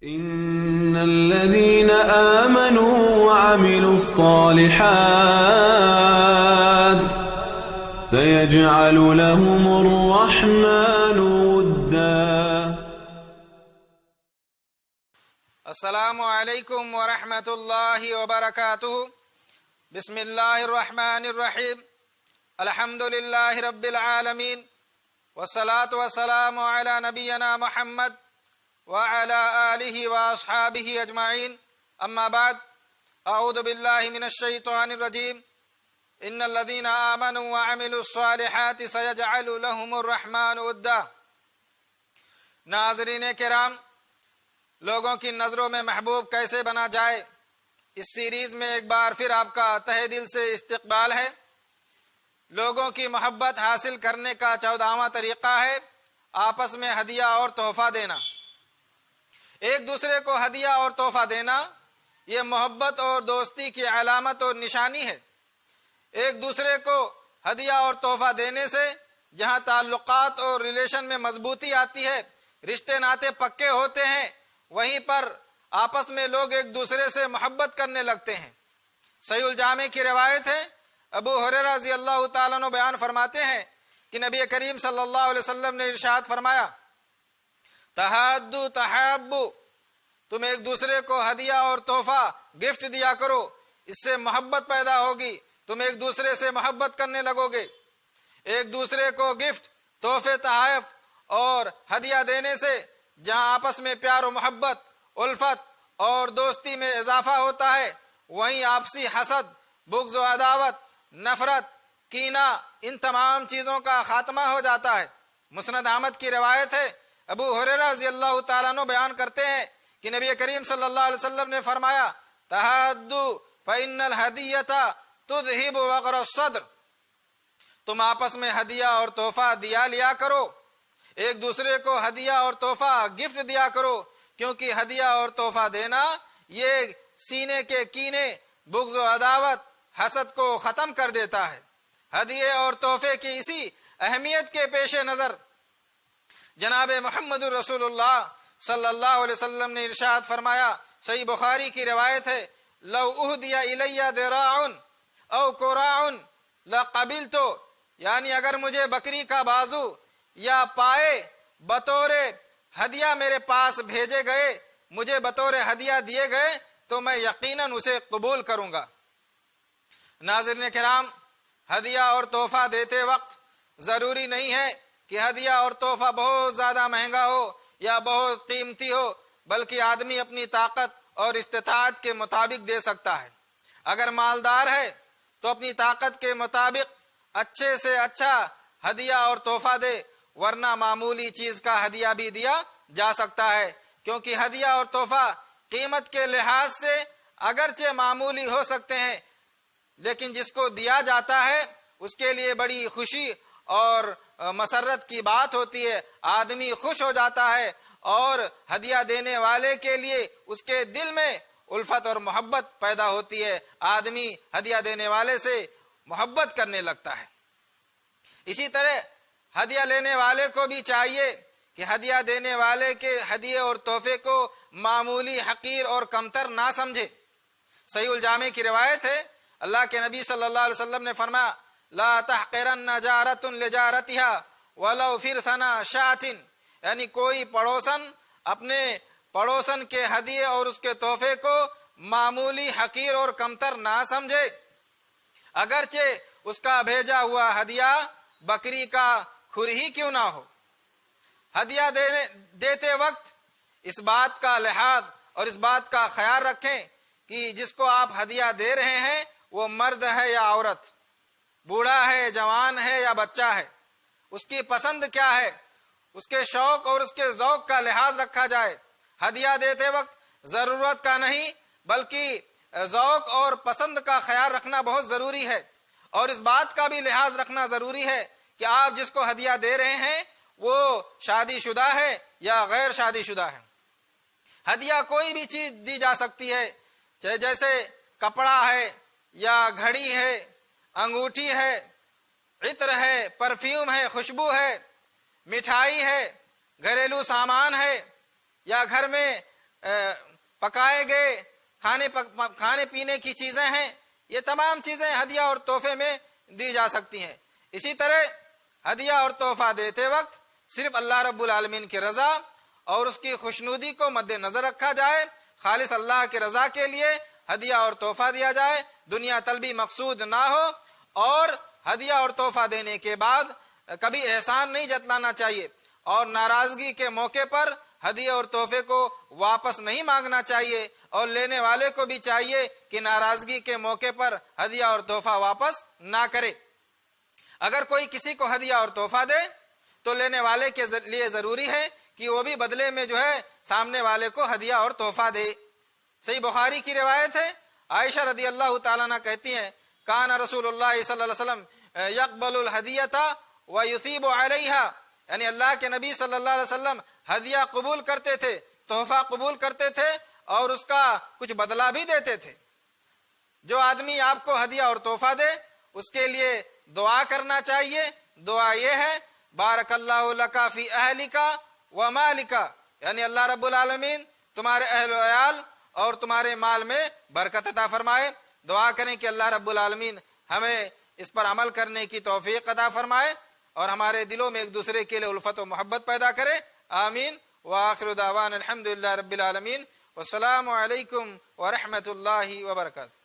إن الذين آمنوا وعملوا الصالحات سيجعل لهم الرحمن ودا. السلام علیکم ورحمۃ اللہ وبرکاتہ. بسم اللہ الرحمن الرحیم. الحمد للہ رب العالمین والصلاة والسلام علی نبینا محمد وعلى آلہ واصحابہ اجمعین. اما بعد، اعوذ باللہ من الشیطان الرجیم. ان الذین آمنوا وعملوا الصالحات سیجعل لهم الرحمن ودا. ناظرین کرام، لوگوں کی نظروں میں محبوب کیسے بنا جائے، اس سیریز میں ایک بار پھر آپ کا تہہ دل سے استقبال ہے. لوگوں کی محبت حاصل کرنے کا 14واں طریقہ ہے آپس میں ہدیہ اور تحفہ دینا. ایک دوسرے کو ہدیہ اور تحفہ دینا یہ محبت اور دوستی کی علامت اور نشانی ہے. ایک دوسرے کو ہدیہ اور تحفہ دینے سے جہاں تعلقات اور ریلیشن میں مضبوطی آتی ہے، رشتے ناتے پکے ہوتے ہیں، وہیں پر آپس میں لوگ ایک دوسرے سے محبت کرنے لگتے ہیں. صحیح الجامع کی روایت ہے، ابو ہریرہ رضی اللہ تعالیٰ عنہ بیان فرماتے ہیں کہ نبی کریم صلی اللہ علیہ وسلم نے ارشاد فرمایا، تحادو تحابو، تم ایک دوسرے کو ہدیہ اور تحفہ گفٹ دیا کرو، اس سے محبت پیدا ہوگی، تم ایک دوسرے سے محبت کرنے لگو گے. ایک دوسرے کو گفٹ، تحفے، تحائف اور ہدیہ دینے سے جہاں آپس میں پیار و محبت، الفت اور دوستی میں اضافہ ہوتا ہے، وہیں آپسی حسد، بغض و عداوت، نفرت، کینہ، ان تمام چیزوں کا خاتمہ ہو جاتا ہے. مسند احمد کی روایت ہے، ابو ہریرہ رضی اللہ تعالیٰ عنہ بیان کرتے ہیں کہ نبی کریم صلی اللہ علیہ وسلم نے فرمایا، تحادو فإن الہدیۃ تذہب وقر الصدر، تم آپس میں ہدیہ اور تحفہ دیا لیا کرو، ایک دوسرے کو ہدیہ اور تحفہ گفٹ دیا کرو، کیونکہ ہدیہ اور تحفہ دینا یہ سینے کے کینے، بغض و عداوت، حسد کو ختم کر دیتا ہے. ہدیے اور تحفے کی اسی اہمیت کے پیش نظر جناب محمد رسول اللہ صلی اللہ علیہ وسلم نے ارشاد فرمایا، صحیح بخاری کی روایت ہے، لو اہدی الی ذراع او قراع لقبلت، یعنی اگر مجھے بکری کا بازو یا پائے بطور ہدیہ میرے پاس بھیجے گئے، مجھے بطور ہدیہ دیے گئے تو میں یقیناً اسے قبول کروں گا. ناظرین کرام، ہدیہ اور تحفہ دیتے وقت ضروری نہیں ہے کہ ہدیہ اور تحفہ بہت زیادہ مہنگا ہو یا بہت قیمتی ہو، بلکہ آدمی اپنی طاقت اور استطاعت کے مطابق دے سکتا ہے. اگر مالدار ہے تو اپنی طاقت کے مطابق اچھے سے اچھا ہدیہ اور تحفہ دے، ورنہ معمولی چیز کا ہدیہ بھی دیا جا سکتا ہے، کیونکہ ہدیہ اور تحفہ قیمت کے لحاظ سے اگرچہ معمولی ہو سکتے ہیں، لیکن جس کو دیا جاتا ہے اس کے لیے بڑی خوشی اور مسرت کی بات ہوتی ہے. آدمی خوش ہو جاتا ہے اور ہدیہ دینے والے کے لیے اس کے دل میں الفت اور محبت پیدا ہوتی ہے، آدمی ہدیہ دینے والے سے محبت کرنے لگتا ہے. اسی طرح ہدیہ لینے والے کو بھی چاہیے کہ ہدیہ دینے والے کے ہدیے اور تحفے کو معمولی، حقیر اور کمتر نہ سمجھے. صحیح الجامع کی روایت ہے، اللہ کے نبی صلی اللہ علیہ وسلم نے فرمایا، لا تحقرن جارۃ لجارتها ولو فرسن شاۃ، یعنی کوئی پڑوسن اپنے پڑوسن کے ہدیے اور اس کے تحفے کو معمولی، حقیر اور کمتر نہ سمجھے، اگرچہ اس کا بھیجا ہوا ہدیہ بکری کا کھر ہی کیوں نہ ہو. ہدیہ دیتے وقت اس بات کا لحاظ اور اس بات کا خیال رکھیں کہ جس کو آپ ہدیہ دے رہے ہیں وہ مرد ہے یا عورت، بوڑھا ہے، جوان ہے یا بچہ ہے، اس کی پسند کیا ہے، اس کے شوق اور اس کے ذوق کا لحاظ رکھا جائے. ہدیہ دیتے وقت ضرورت کا نہیں بلکہ ذوق اور پسند کا خیال رکھنا بہت ضروری ہے، اور اس بات کا بھی لحاظ رکھنا ضروری ہے کہ آپ جس کو ہدیہ دے رہے ہیں وہ شادی شدہ ہے یا غیر شادی شدہ ہے. ہدیہ کوئی بھی چیز دی جا سکتی ہے، چاہے جیسے کپڑا ہے یا گھڑی ہے، انگوٹھی ہے، عطر ہے، پرفیوم ہے، خوشبو ہے، مٹھائی ہے، گھریلو سامان ہے، یا گھر میں پکائے گئے کھانے پینے کی چیزیں ہیں، یہ تمام چیزیں ہدیہ اور تحفے میں دی جا سکتی ہیں۔ اسی طرح ہدیہ اور تحفہ دیتے وقت صرف اللہ رب العالمین کی رضا اور اس کی خوشنودی کو مد نظر رکھا جائے، خالص اللہ کی رضا کے لیے ہدیہ اور تحفہ دیا جائے، دنیا طلبی مقصود نہ ہو، اور ہدیہ اور تحفہ دینے کے بعد کبھی احسان نہیں جتلانا چاہیے، اور ناراضگی کے موقع پر ہدیہ اور تحفے کو واپس نہیں مانگنا چاہیے، اور لینے والے کو بھی چاہیے کہ ناراضگی کے موقع پر ہدیہ اور تحفہ واپس نہ کرے۔ اگر کوئی کسی کو ہدیہ اور تحفہ دے تو لینے والے کے لیے ضروری ہے کہ وہ بھی بدلے میں سامنے والے کو ہدیہ اور تحفہ دے۔ صحیح بخاری کی روایت ہے، عائشہ رضی اللہ تعالیٰ عنہ کہتی ہیں کان رسول اللہ صلی اللہ علیہ وسلم یقبل الہدیۃ ویثیب علیہا، یعنی اللہ کے نبی صلی اللہ علیہ وسلم ہدیہ قبول کرتے تھے، تحفہ قبول کرتے تھے اور اس کا کچھ بدلہ بھی دیتے تھے۔ جو آدمی آپ کو ہدیہ اور تحفہ دے اس کے لیے دعا کرنا چاہیے۔ دعا یہ ہے بارک اللہ لک فی اہلک و مالک، یعنی اللہ رب العالمین تمہارے اہل و عیال اور تمہارے مال میں برکت عطا فرمائے۔ دعا کریں کہ اللہ رب العالمین ہمیں اس پر عمل کرنے کی توفیق عطا فرمائے اور ہمارے دلوں میں ایک دوسرے کے لیے الفت و محبت پیدا کرے، آمین۔ وآخر دعوانا الحمدللہ رب العالمین، والسلام علیکم ورحمۃ اللہ وبرکاتہ۔